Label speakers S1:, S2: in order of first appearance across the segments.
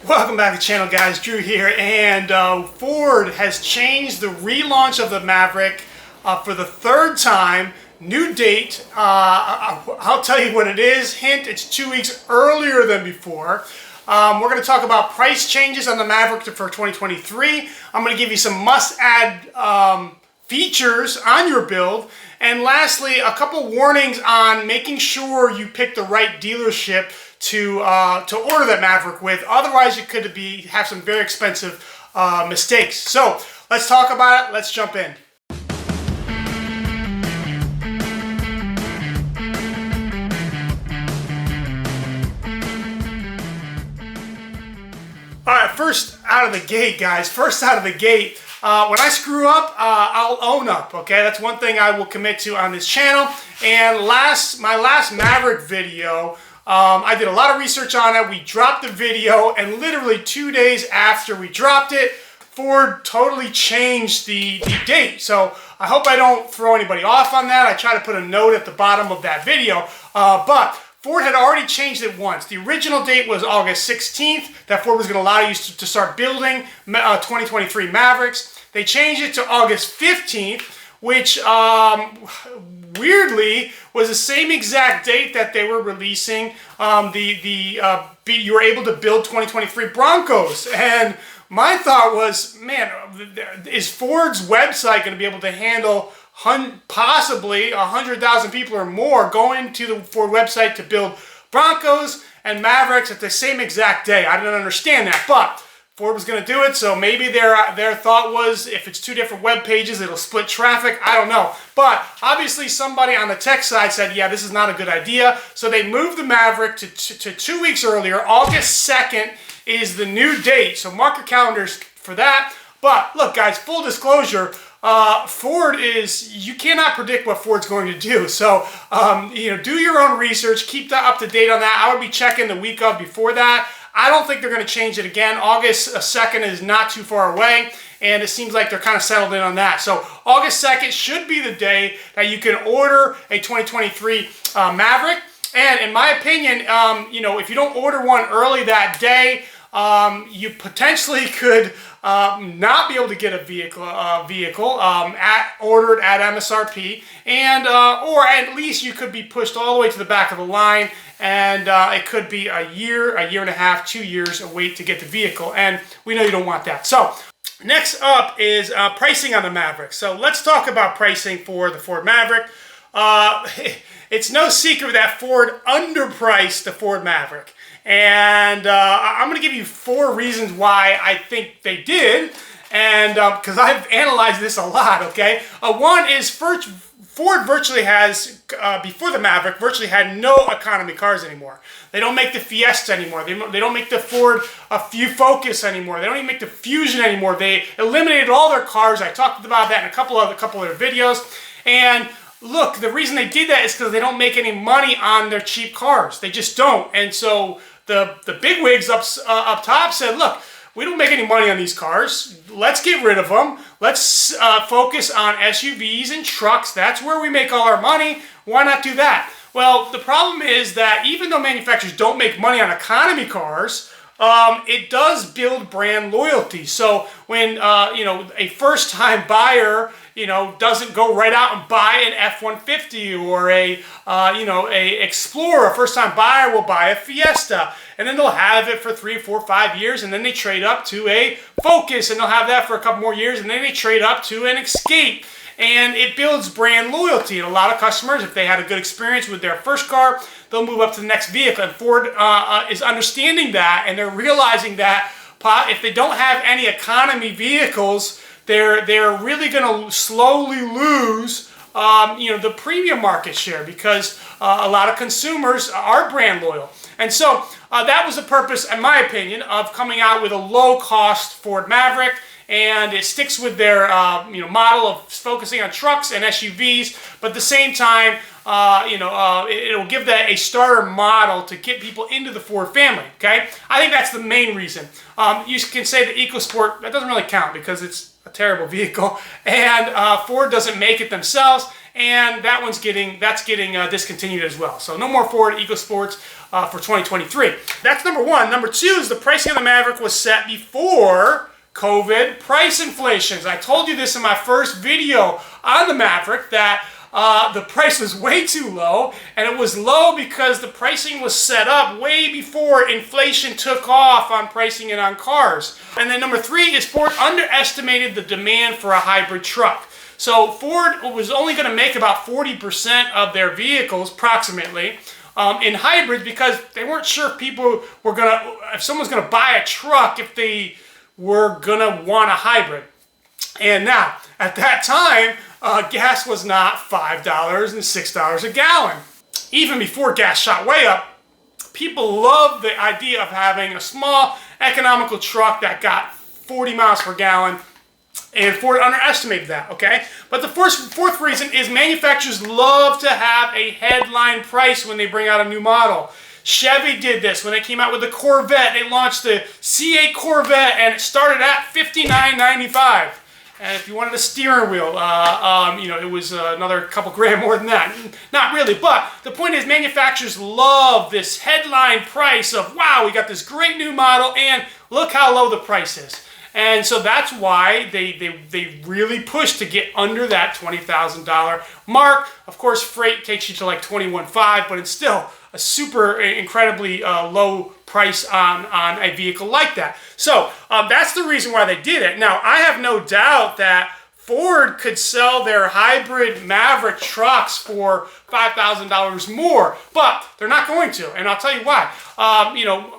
S1: Welcome back to the channel, guys. Drew here, and Ford has changed the relaunch of the Maverick for the third time. New date. I'll tell you what it is. Hint, it's 2 weeks earlier than before. We're going to talk about price changes on the Maverick for 2023. I'm going to give you some must-add features on your build. And lastly, a couple warnings on making sure you pick the right dealership to order that Maverick with. Otherwise, you could have some very expensive mistakes. So let's talk about it. Let's jump in. All right, first out of the gate, guys. First out of the gate. When I screw up, I'll own up, okay? That's one thing I will commit to on this channel. And my last Maverick video, I did a lot of research on it. We dropped the video, and literally 2 days after we dropped it, Ford totally changed the date. So I hope I don't throw anybody off on that. I try to put a note at the bottom of that video. But Ford had already changed it once. The original date was August 16th, that Ford was going to allow you to start building 2023 Mavericks. They changed it to August 15th, which weirdly was the same exact date that they were releasing you were able to build 2023 Broncos. And my thought was, man, is Ford's website going to be able to handle possibly 100,000 people or more going to the Ford website to build Broncos and Mavericks at the same exact day? I didn't understand that, but Ford was going to do it, so maybe their thought was if it's two different web pages, it'll split traffic. I don't know. But obviously somebody on the tech side said, yeah, this is not a good idea. So they moved the Maverick to 2 weeks earlier. August 2nd is the new date. So mark your calendars for that. But look, guys, full disclosure, you cannot predict what Ford's going to do. So, do your own research. Keep up to date on that. I would be checking the week of before that. I don't think they're going to change it again. August 2nd is not too far away, and it seems like they're kind of settled in on that. So August 2nd should be the day that you can order a 2023 Maverick. And in my opinion, if you don't order one early that day, you potentially could not be able to get a vehicle ordered at MSRP, and or at least you could be pushed all the way to the back of the line, and it could be a year and a half, 2 years a wait to get the vehicle, and we know you don't want that. So next up is pricing on the Maverick. So let's talk about pricing for the Ford Maverick. It's no secret that Ford underpriced the Ford Maverick. And I'm going to give you 4 reasons why I think they did, and because I've analyzed this a lot, okay? One is Ford virtually has, before the Maverick, virtually had no economy cars anymore. They don't make the Fiesta anymore. They don't make the Ford Focus anymore. They don't even make the Fusion anymore. They eliminated all their cars. I talked about that in a couple other videos. And look, the reason they did that is because they don't make any money on their cheap cars. They just don't. And so the bigwigs up top said, look, we don't make any money on these cars. Let's get rid of them. Let's focus on SUVs and trucks. That's where we make all our money. Why not do that? Well, the problem is that even though manufacturers don't make money on economy cars, it does build brand loyalty. So when a first-time buyer doesn't go right out and buy an F-150 or a Explorer, a first-time buyer will buy a Fiesta, and then they'll have it for 3, 4, 5 years, and then they trade up to a Focus, and they'll have that for a couple more years, and then they trade up to an Escape. And it builds brand loyalty. And a lot of customers, if they had a good experience with their first car, they'll move up to the next vehicle. And Ford is understanding that, and they're realizing that if they don't have any economy vehicles, they're really going to slowly lose the premium market share, because a lot of consumers are brand loyal. And so that was the purpose, in my opinion, of coming out with a low-cost Ford Maverick. And it sticks with their model of focusing on trucks and SUVs, but at the same time, it'll give that a starter model to get people into the Ford family. Okay, I think that's the main reason. You can say the EcoSport, that doesn't really count because it's a terrible vehicle, and Ford doesn't make it themselves, and that's getting discontinued as well. So no more Ford EcoSports. for 2023. That's number one. Number two is the pricing of the Maverick was set before COVID price inflations. I told you this in my first video on the Maverick that the price was way too low, and it was low because the pricing was set up way before inflation took off on pricing it on cars. And then number three is Ford underestimated the demand for a hybrid truck. So Ford was only going to make about 40% of their vehicles, approximately, in hybrids because they weren't sure if people were going to, if someone's going to buy a truck, if they were going to want a hybrid. And now, at that time, gas was not $5 and $6 a gallon. Even before gas shot way up, people loved the idea of having a small, economical truck that got 40 miles per gallon, and Ford underestimated that, okay? But the fourth reason is manufacturers love to have a headline price when they bring out a new model. Chevy did this when they came out with the Corvette. They launched the C8 Corvette, and it started at $59.95. And if you wanted a steering wheel, it was another couple grand more than that. Not really, but the point is manufacturers love this headline price of, wow, we got this great new model, and look how low the price is. And so that's why they really push to get under that $20,000 mark. Of course, freight takes you to like $21,500, but it's still a super incredibly low price on a vehicle like that. So that's the reason why they did it. Now, I have no doubt that Ford could sell their hybrid Maverick trucks for $5,000 more, but they're not going to, and I'll tell you why.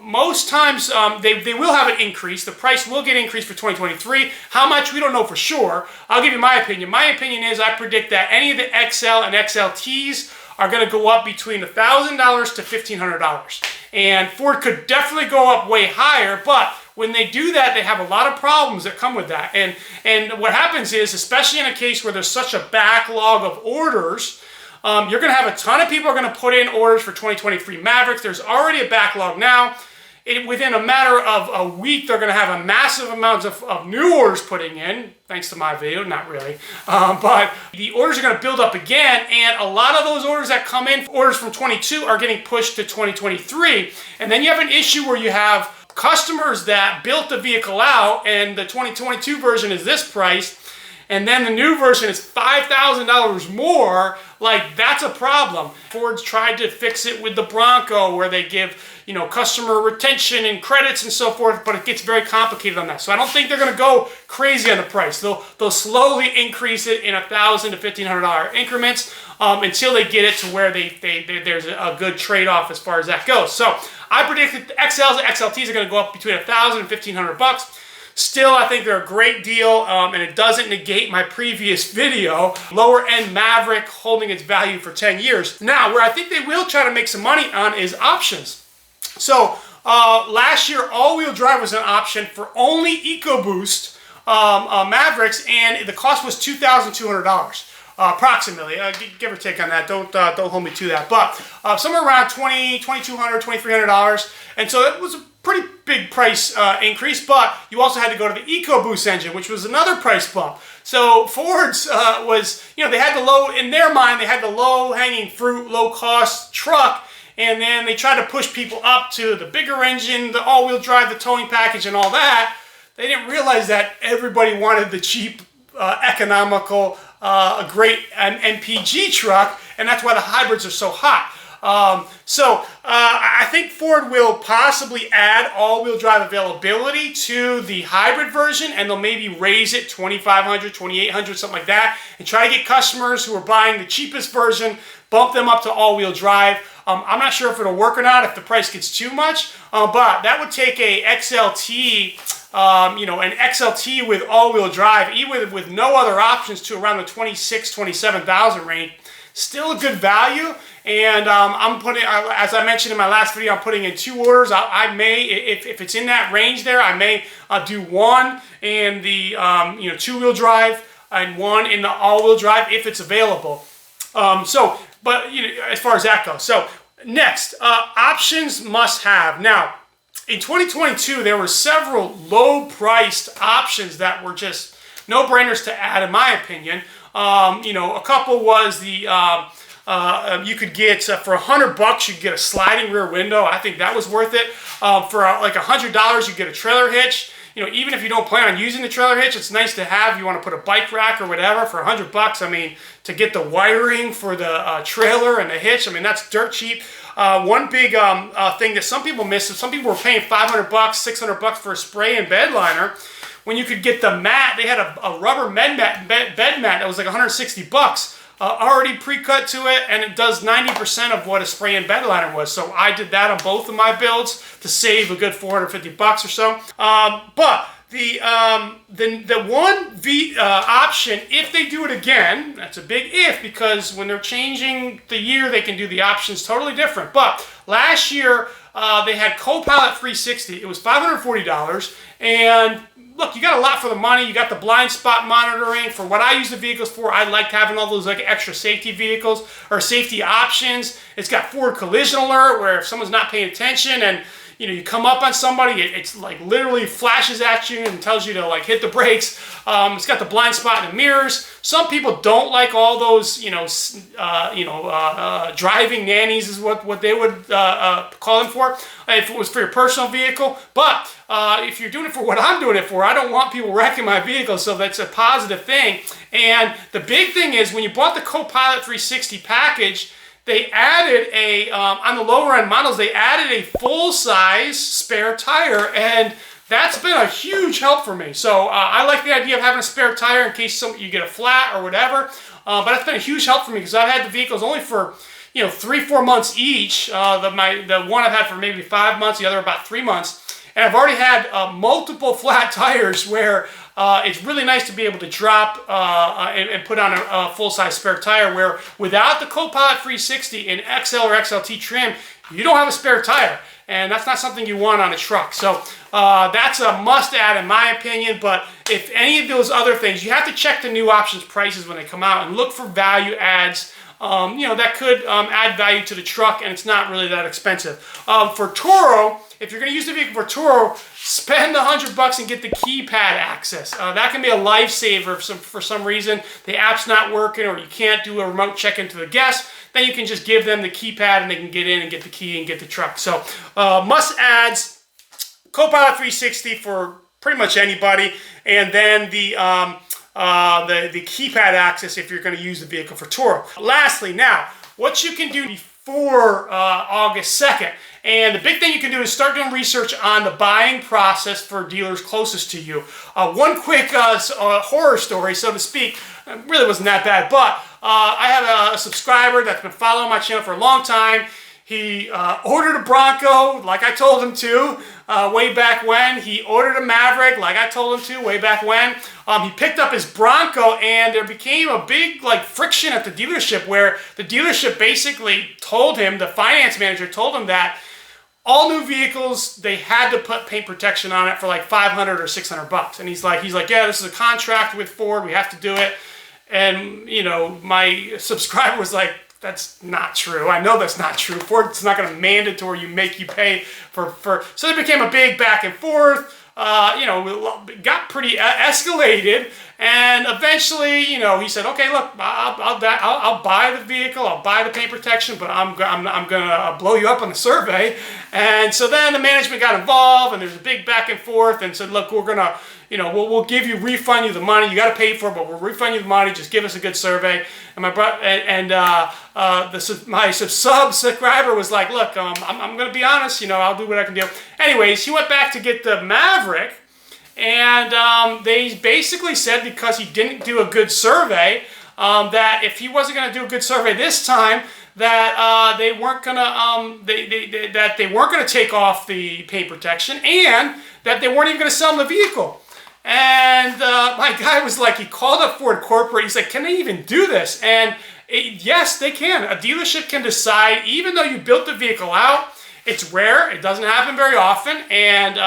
S1: Most times they will have an increase. The price will get increased for 2023. How much, we don't know for sure. I'll give you my opinion. My opinion is I predict that any of the XL and XLTs are going to go up between $1,000 to $1,500. And Ford could definitely go up way higher, but when they do that, they have a lot of problems that come with that. And what happens is, especially in a case where there's such a backlog of orders, you're going to have a ton of people are going to put in orders for 2023 Mavericks. There's already a backlog now. Within a matter of a week, they're going to have a massive amount of new orders putting in, thanks to my video, not really. But the orders are going to build up again, and a lot of those orders that come in, orders from 22, are getting pushed to 2023. And then you have an issue where you have customers that built the vehicle out, and the 2022 version is this price, and then the new version is $5,000 more. Like, that's a problem. Ford's tried to fix it with the Bronco, where they give, customer retention and credits and so forth, but it gets very complicated on that. So I don't think they're going to go crazy on the price. They'll slowly increase it in $1,000 to $1,500 increments until they get it to where there's a good trade-off as far as that goes. So I predict that the XLs and XLTs are going to go up between $1,000 and $1,500. Still, I think they're a great deal, and it doesn't negate my previous video, lower-end Maverick holding its value for 10 years. Now, where I think they will try to make some money on is options. So, last year, all-wheel drive was an option for only EcoBoost Mavericks, and the cost was $2,200. Approximately, give or take on that. Don't hold me to that, but somewhere around $2,200, $2,300, and so that was a pretty big price increase. But you also had to go to the EcoBoost engine, which was another price bump. So Ford's was, they had the low, in their mind, they had the low-hanging fruit, low-cost truck, and then they tried to push people up to the bigger engine, the all-wheel drive, the towing package, and all that. They didn't realize that everybody wanted the cheap, economical, a great MPG truck, and that's why the hybrids are so hot. I think Ford will possibly add all-wheel drive availability to the hybrid version, and they'll maybe raise it $2,500, $2,800, something like that, and try to get customers who are buying the cheapest version, bump them up to all-wheel drive. I'm not sure if it'll work or not, if the price gets too much, but that would take a XLT, an XLT with all-wheel drive, even with no other options, to around the $26,000, $27,000 range. Still a good value, and I'm putting, as I mentioned in my last video, I'm putting in 2 orders. I may, if it's in that range there, I may do one in the 2-wheel drive and one in the all-wheel drive if it's available. But as far as that goes. So next, options must have. Now, in 2022, there were several low-priced options that were just no-brainers to add, in my opinion. A couple was the You could get, for $100, you could get a sliding rear window. I think that was worth it. For like $100, you get a trailer hitch. You know, even if you don't plan on using the trailer hitch, it's nice to have. You want to put a bike rack or whatever for $100. I mean, to get the wiring for the trailer and the hitch, I mean, that's dirt cheap. One big thing that some people miss is some people were paying $500, $600 for a spray and bed liner. When you could get the mat, they had a rubber bed mat that was like $160. Already pre-cut to it, and it does 90% of what a spray and bed liner was. So I did that on both of my builds to save a good $450 or so. But the one option, if they do it again, that's a big if, because when they're changing the year, they can do the options totally different. But last year, they had CoPilot 360. It was $540, and look, you got a lot for the money. You got the blind spot monitoring. For what I use the vehicles for, I liked having all those like extra safety vehicles or safety options. It's got forward collision alert, where if someone's not paying attention and you come up on somebody, it's like literally flashes at you and tells you to like hit the brakes. It's got the blind spot in the mirrors. Some people don't like all those, driving nannies is what they would call them for, if it was for your personal vehicle. But if you're doing it for what I'm doing it for, I don't want people wrecking my vehicle, so that's a positive thing. And the big thing is, when you bought the CoPilot 360 package, they added on the lower end models, they added a full-size spare tire, and that's been a huge help for me. So I like the idea of having a spare tire in case you get a flat or whatever. But that's been a huge help for me, because I've had the vehicles only for 3-4 months each. The one I've had for maybe 5 months, the other about 3 months. And I've already had multiple flat tires where it's really nice to be able to drop and put on a full-size spare tire, where without the CoPilot 360 in XL or XLT trim, you don't have a spare tire. And that's not something you want on a truck. So that's a must-add in my opinion. But if any of those other things, you have to check the new options prices when they come out and look for value adds. That could add value to the truck, and it's not really that expensive. For Toro, if you're going to use the vehicle for Toro, spend $100 and get the keypad access. That can be a lifesaver for some reason. The app's not working, or you can't do a remote check-in to the guest. Then you can just give them the keypad, and they can get in and get the key and get the truck. So must-adds, CoPilot 360 for pretty much anybody, and then the keypad access if you're going to use the vehicle for Toro. Lastly, now, what you can do before August 2nd. And the big thing you can do is start doing research on the buying process for dealers closest to you. One quick horror story, so to speak, really wasn't that bad, but I have a subscriber that's been following my channel for a long time. He ordered a Bronco like I told him to way back when. He ordered a Maverick like I told him to way back when. He picked up his Bronco, and there became a big friction at the dealership, where the dealership basically told him, the finance manager told him, that all new vehicles, they had to put paint protection on it for like $500 or $600. And he's like, yeah, this is a contract with Ford. We have to do it. And, my subscriber was like, that's not true. I know that's not true. Ford's not going to mandatory you pay for. So there became a big back and forth. Got pretty escalated, and eventually, he said, "Okay, look, I'll buy the vehicle, I'll buy the paint protection, but I'm gonna blow you up on the survey." And so then the management got involved, and there's a big back and forth, and said, "Look, we're gonna, we'll refund you the money. You got to pay for it, but we'll refund you the money. Just give us a good survey." And my subscriber was like, "Look, I'm going to be honest. I'll do what I can do." Anyways, he went back to get the Maverick, and they basically said, because he didn't do a good survey, that if he wasn't going to do a good survey this time, that they weren't going to they weren't going to take off the paint protection, and that they weren't even going to sell him the vehicle. And my guy was like, he called up Ford Corporate. He's like, "Can they even do this?" And yes, they can. A dealership can decide, even though you built the vehicle out, it's rare. It doesn't happen very often, and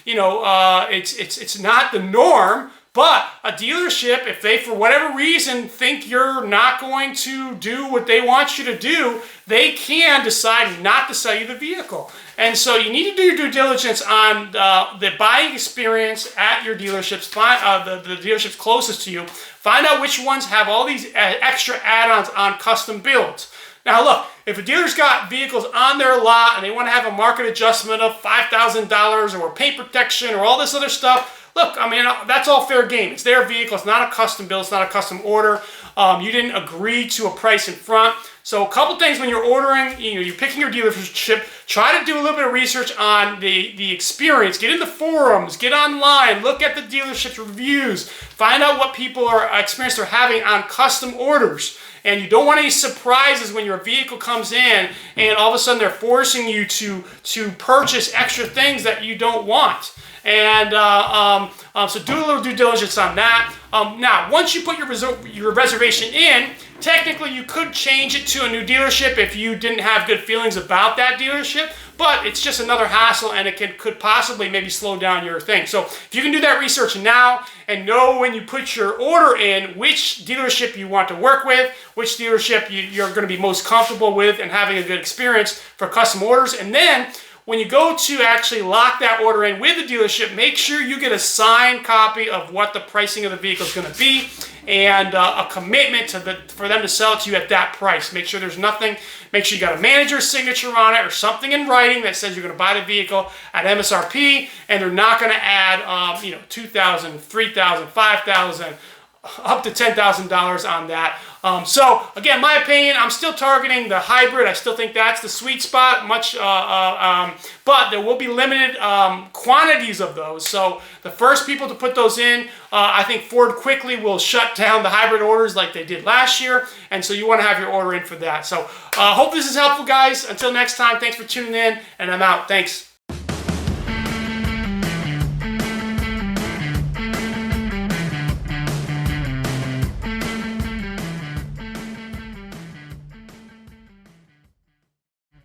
S1: it's not the norm. But a dealership, if they, for whatever reason, think you're not going to do what they want you to do, they can decide not to sell you the vehicle. And so you need to do your due diligence on the buying experience at your dealerships, the dealerships closest to you. Find out which ones have all these extra add-ons on custom builds. Now look, if a dealer's got vehicles on their lot and they want to have a market adjustment of $5,000 or paint protection or all this other stuff, look, I mean, that's all fair game. It's their vehicle. It's not a custom build. It's not a custom order. You didn't agree to a price in front. So a couple things when you're ordering, you're picking your dealership, try to do a little bit of research on the experience. Get in the forums, get online, look at the dealership's reviews, find out what people are experience they're having on custom orders. And you don't want any surprises when your vehicle comes in and all of a sudden they're forcing you to purchase extra things that you don't want. And so do a little due diligence on that. Now, once you put your reservation in, technically you could change it to a new dealership if you didn't have good feelings about that dealership, but it's just another hassle and it could possibly maybe slow down your thing. So if you can do that research now and know when you put your order in which dealership you want to work with, which dealership you're going to be most comfortable with and having a good experience for custom orders, and then when you go to actually lock that order in with the dealership, make sure you get a signed copy of what the pricing of the vehicle is going to be and a commitment for them to sell it to you at that price. Make sure there's nothing. Make sure you got a manager's signature on it or something in writing that says you're going to buy the vehicle at MSRP and they're not going to add $2,000, $3,000, $5,000, up to $10,000 on that. So again, my opinion, I'm still targeting the hybrid. I still think that's the sweet spot, but there will be limited quantities of those. So the first people to put those in, I think Ford quickly will shut down the hybrid orders like they did last year. And so you want to have your order in for that. So hope this is helpful, guys. Until next time, thanks for tuning in, and I'm out. Thanks.